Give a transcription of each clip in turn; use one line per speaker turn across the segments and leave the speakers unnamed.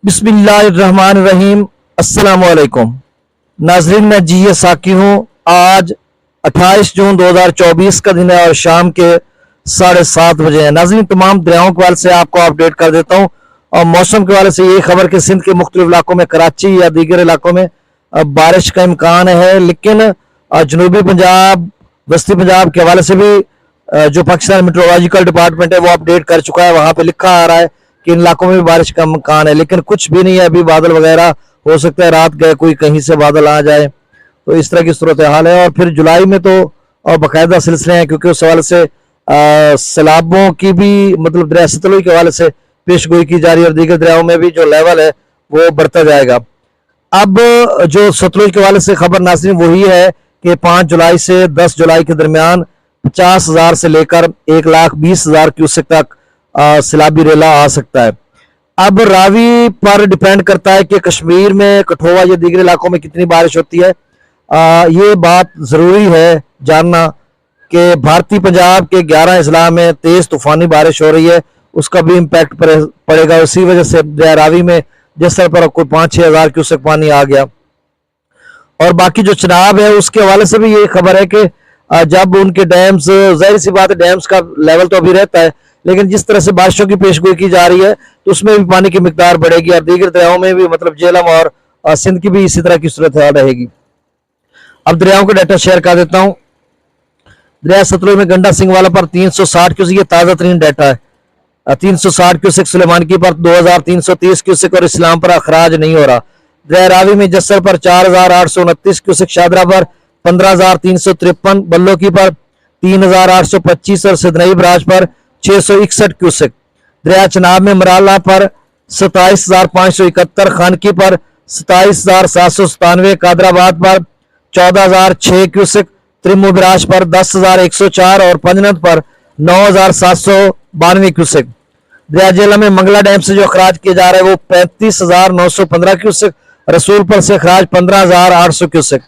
बिस्मिल्लाहिर्रहमानिर्रहीम। अस्सलामुअलैकुम नाजरीन, मैं जी साकी हूँ। आज 28 जून 2024 का दिन है और शाम के 7:30 बजे है। नाजरीन, तमाम दरियाओं के हवाले से आपको अपडेट कर देता हूँ और मौसम के हवाले से ये खबर कि सिंध के मुख्तलिफ इलाकों में, कराची या दीगर इलाकों में बारिश का इम्कान है, लेकिन जनूबी पंजाब, वस्ती पंजाब के हवाले से भी जो पाकिस्तान मेट्रोलॉजिकल डिपार्टमेंट है वो अपडेट कर चुका है। वहां पे लिखा आ रहा है कि इन इलाकों में भी बारिश का इम्कान है, लेकिन कुछ भी नहीं है अभी। बादल वगैरह हो सकता है रात गए कोई कहीं से बादल आ जाए, तो इस तरह की सूरत हाल है। और फिर जुलाई में तो और बाकायदा सिलसिले हैं, क्योंकि उस हवाले से सैलाबों की भी, मतलब दरिया सतलुज के हवाले से पेश गोई की जा रही है और दीगर दरियाओं में भी जो लेवल है वो बढ़ता जाएगा। अब जो सतलुज के हवाले से खबर नाज़रीन वही है कि 5 जुलाई से 10 जुलाई के दरमियान 50,000 से लेकर 1,20,000 क्यूसेक तक सैलाबी रेला आ सकता है। अब रावी पर डिपेंड करता है कि कश्मीर में, कठुआ या दीगर इलाकों में कितनी बारिश होती है। ये बात ज़रूरी है जानना कि भारतीय पंजाब के 11 अजला में तेज़ तूफ़ानी बारिश हो रही है, उसका भी इम्पैक्ट पड़ेगा। उसी वजह से रावी में जिस तरह पर कोई 5-6 हज़ार क्यूसेक पानी आ गया। और बाकी जो चनाब है उसके हवाले से भी ये खबर है कि जब उनके डैम्स, जाहिर सी बात है डैम्स का लेवल तो अभी रहता है, लेकिन जिस तरह से बारिशों की पेशगोई की जा रही है तो उसमें भी पानी की मिकदार बढ़ेगी और दीगर दरियाओं में भी, मतलब झेलम और सिंध की भी इसी तरह की सूरत रहेगी। अब दरियाओं का डाटा शेयर कर देता हूँ। दरिया सतलुज में गंडा सिंह वाला पर 360 क्यूसेक, ये ताज़ा तरीन डाटा है। 360 क्यूसेक, सुलेमानकी पर 2,330 क्यूसेक और इस्लाम पर अखराज नहीं हो रहा। दरिया रावी में जस्सर पर 4,829 क्यूसेक, शादरा पर 15,353, बल्लोकी पर 3,825 और सिदनई बराज पर 661 क्यूसेक। दरिया चनाब में मराला पर 27,571, खानकी पर 27,797, कादराबाद पर 14,006 क्यूसेक, त्रिमू बराज पर 10,104 और पंजनत पर 9,792 क्यूसेक। दरिया जेला में मंगला डैम से जो अखराज किया जा रहा है वो 35,915 क्यूसेक, रसूलपुर से अखराज 15,800 क्यूसेक।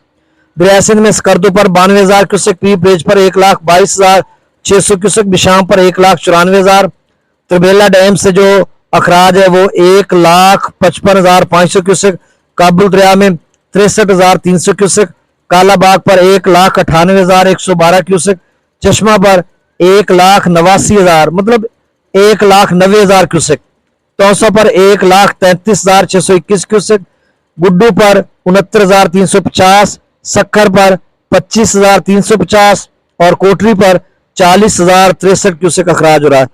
दरिया सिंध में स्कर्दू पर 92,000 क्यूसेक, पीप ब्रिज पर 1,22,600 क्यूसेक, बिशाम पर 1,94,000। त्रिबेला डैम से जो अखराज है वो 1,55,500 क्यूसेक। काबुल दरिया में 63,300 क्यूसेक, कालाबाग पर 1,98,112 क्यूसेक, चश्मा पर 1,89,000, मतलब 1,90,000 क्यूसेक, तौसा पर 1,33,621 क्यूसेक, गुड्डू पर 69,350, सक्खर पर 25,350 और कोटरी पर 40,063 क्यूसेक अखराज हो रहा है।